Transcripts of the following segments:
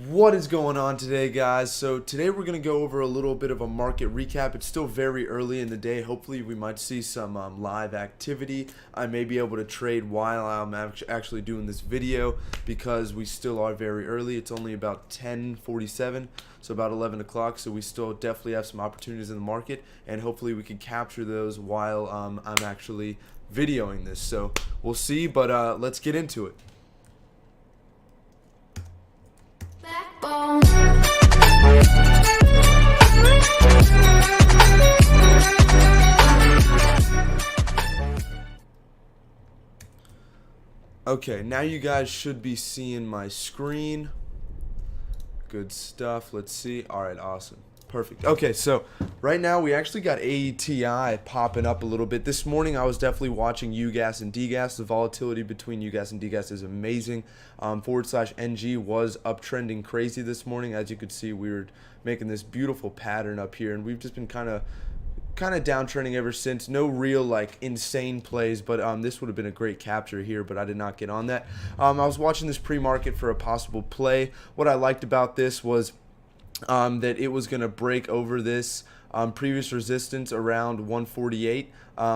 What is going on today, guys? So today we're going to go over a little bit of a market recap. It's still very early in the day. Hopefully we might see some live activity. I may be able to trade while I'm actually doing this video because we still are very early. It's only about 10:47, so about 11 o'clock. So we still definitely have some opportunities in the market, and hopefully we can capture those while I'm actually videoing this. So we'll see, but let's get into it. Okay, now you guys should be seeing my screen. Good stuff. Let's see. All right, awesome. Perfect. Okay, so right now we actually got AETI popping up a little bit. This morning I was definitely watching UGAS and DGAS. The volatility between UGAS and DGAS is amazing. /NG was uptrending crazy this morning. As you could see, we were making this beautiful pattern up here, and we've just been kind of downtrending ever since. No real like insane plays, but this would have been a great capture here, but I did not get on that. I was watching this pre-market for a possible play. What I liked about this was that it was going to break over this previous resistance around 148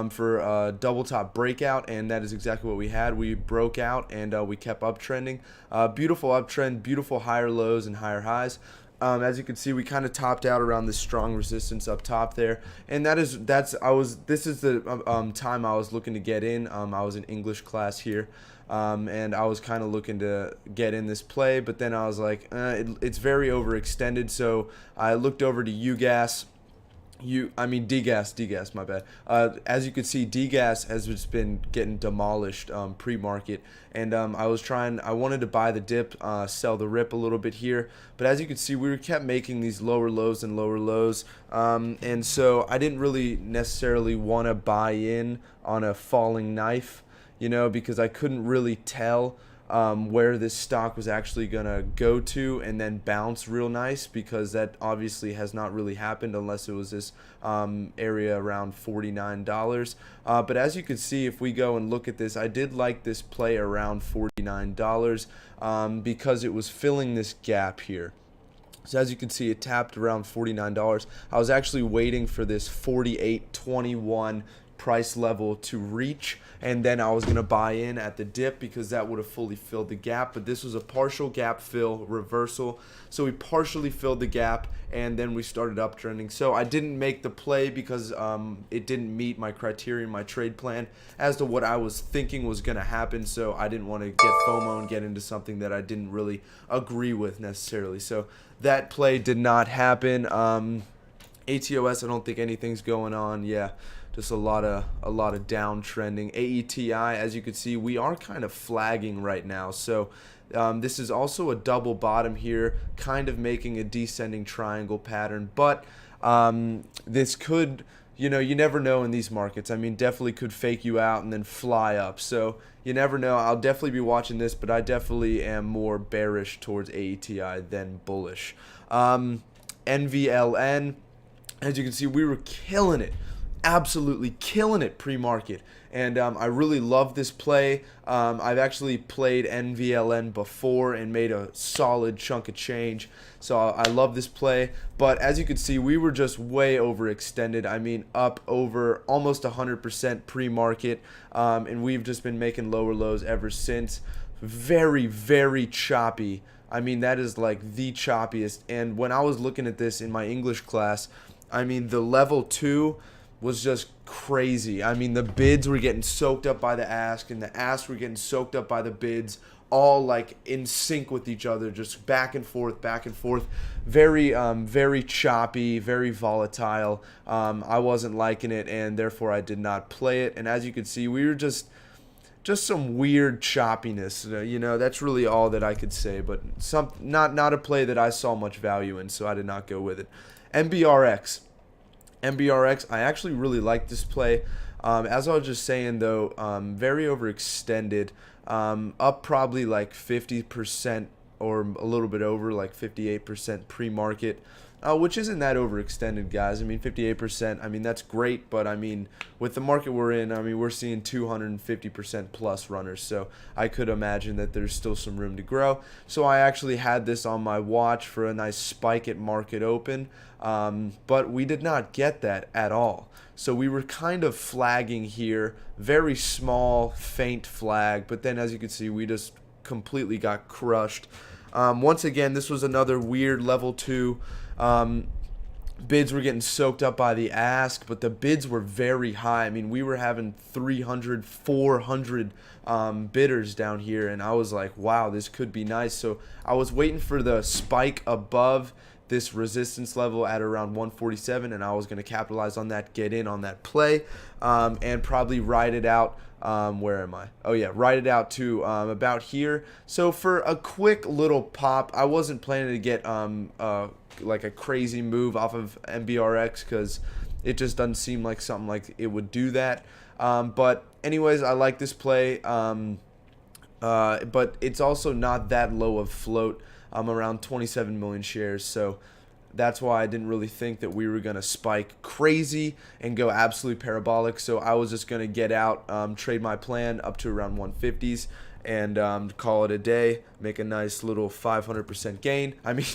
for a double top breakout, and that is exactly what we had. We broke out and we kept uptrending. Beautiful uptrend, beautiful higher lows and higher highs. As you can see, we kind of topped out around this strong resistance up top there, and this is the time I was looking to get in. I was in English class here, and I was kind of looking to get in this play, but then I was like, it's very overextended, so I looked over to UGAS. DGAS, my bad. As you can see, DGAS has just been getting demolished pre-market, and I wanted to buy the dip, sell the rip a little bit here, but as you can see, we kept making these lower lows and lower lows, and so I didn't really necessarily want to buy in on a falling knife, because I couldn't really tell where this stock was actually going to go to and then bounce real nice, because that obviously has not really happened unless it was this area around $49. But as you can see, if we go and look at this, I did like this play around $49 because it was filling this gap here. So as you can see, it tapped around $49. I was actually waiting for this 48.21 price level to reach, and then I was going to buy in at the dip because that would have fully filled the gap, but this was a partial gap fill reversal, so we partially filled the gap and then we started uptrending. So I didn't make the play because it didn't meet my criteria, my trade plan as to what I was thinking was going to happen, so I didn't want to get FOMO and get into something that I didn't really agree with necessarily. So that play did not happen. ATOS, I don't think anything's going on. Yeah, just a lot of downtrending. AETI, as you can see, we are kind of flagging right now. So this is also a double bottom here, kind of making a descending triangle pattern. But this could, you never know in these markets. I mean, definitely could fake you out and then fly up. So you never know. I'll definitely be watching this, but I definitely am more bearish towards AETI than bullish. NVLN, as you can see, we were killing it. Absolutely killing it pre-market, and I really love this play. I've actually played NVLN before and made a solid chunk of change, so I love this play. But as you can see, we were just way overextended. I mean, up over almost 100% pre-market, and we've just been making lower lows ever since. Very, very choppy. I mean, that is like the choppiest. And when I was looking at this in my English class, I mean, the level 2 was just crazy. I mean, the bids were getting soaked up by the ask, and the asks were getting soaked up by the bids, all like in sync with each other, just back and forth, back and forth. Very, very choppy, very volatile. I wasn't liking it, and therefore I did not play it. And as you can see, we were just some weird choppiness. That's really all that I could say. But not a play that I saw much value in, so I did not go with it. MBRX, I actually really like this play. As I was just saying, though, very overextended, up probably like 50% or a little bit over, like 58% pre-market, which isn't that overextended, guys. I mean, 58%, I mean, that's great, but I mean, with the market we're in, I mean, we're seeing 250% plus runners, so I could imagine that there's still some room to grow. So I actually had this on my watch for a nice spike at market open, but we did not get that at all. So we were kind of flagging here, very small, faint flag, but then as you can see, we just completely got crushed. Once again, this was another weird level 2. Bids were getting soaked up by the ask, but the bids were very high. I mean, we were having 300, 400 bidders down here, and I was like, wow, this could be nice. So I was waiting for the spike above this resistance level at around 147, and I was going to capitalize on that, get in on that play, and probably ride it out. Where am I? Oh yeah, ride it out to about here. So for a quick little pop, I wasn't planning to get like a crazy move off of MBRX because it just doesn't seem like something like it would do that. But anyways, I like this play. But it's also not that low of float. Around 27 million shares, so that's why I didn't really think that we were going to spike crazy and go absolutely parabolic. So I was just going to get out, trade my plan up to around 150s, and call it a day, make a nice little 500% gain. I mean,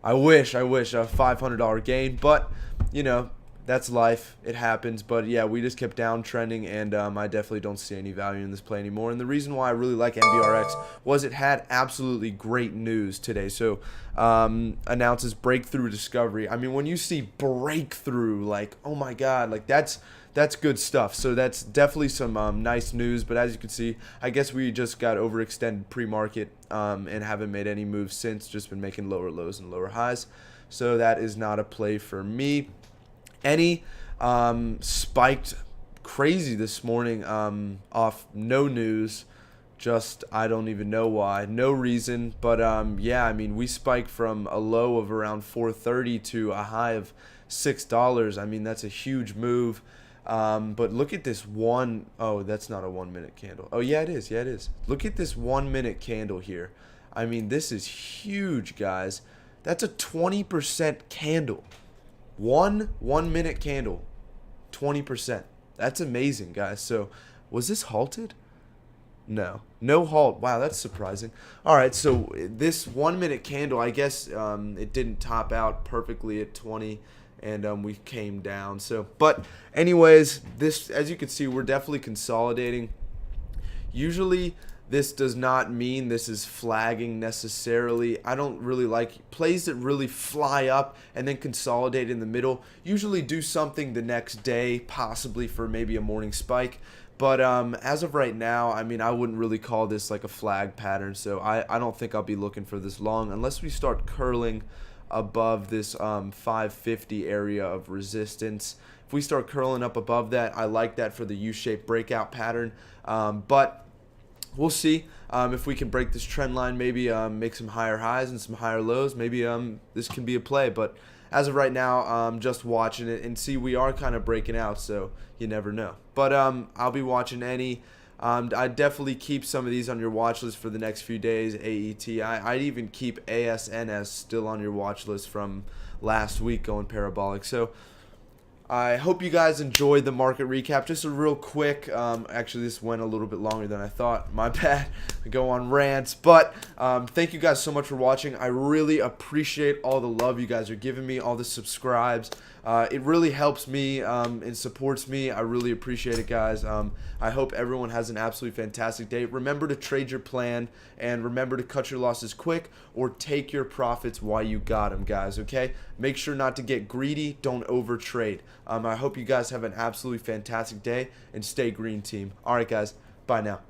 I wish a $500 gain, but you know, that's life. It happens. But yeah, we just kept downtrending, and I definitely don't see any value in this play anymore. And the reason why I really like MBRX was it had absolutely great news today. So announces breakthrough discovery. I mean, when you see breakthrough, like, oh my God, like that's good stuff. So that's definitely some nice news. But as you can see, I guess we just got overextended pre-market and haven't made any moves since. Just been making lower lows and lower highs. So that is not a play for me. Any spiked crazy this morning off no news, just I don't even know why, no reason, but yeah, I mean, we spiked from a low of around 430 to a high of $6. I mean, that's a huge move. But look at this one. Oh, that's not a 1 minute candle. Oh yeah, it is. Yeah, it is. Look at this 1 minute candle here. I mean, this is huge, guys. That's a 20% candle. One 1 minute candle, 20%. That's amazing, guys. So was this halted? No halt. Wow, that's surprising. All right, so this 1 minute candle, I guess it didn't top out perfectly at 20, and we came down. So, but anyways, this, as you can see, we're definitely consolidating. Usually this does not mean this is flagging necessarily. I don't really like plays that really fly up and then consolidate in the middle. Usually do something the next day, possibly for maybe a morning spike. But as of right now, I mean, I wouldn't really call this like a flag pattern. So I don't think I'll be looking for this long unless we start curling above this 550 area of resistance. If we start curling up above that, I like that for the U-shaped breakout pattern. But we'll see if we can break this trend line, maybe make some higher highs and some higher lows. Maybe this can be a play. But as of right now, just watching it and see, we are kind of breaking out, so you never know. But I'll be watching any. I'd definitely keep some of these on your watch list for the next few days. AET. I'd even keep ASNS still on your watch list from last week going parabolic. So I hope you guys enjoyed the market recap. Just a real quick, actually this went a little bit longer than I thought. My bad. I go on rants. But thank you guys so much for watching. I really appreciate all the love you guys are giving me, all the subscribes. It really helps me and supports me. I really appreciate it, guys. I hope everyone has an absolutely fantastic day. Remember to trade your plan, and remember to cut your losses quick or take your profits while you got them, guys, okay? Make sure not to get greedy. Don't over trade. I hope you guys have an absolutely fantastic day, and stay green, team. All right, guys. Bye now.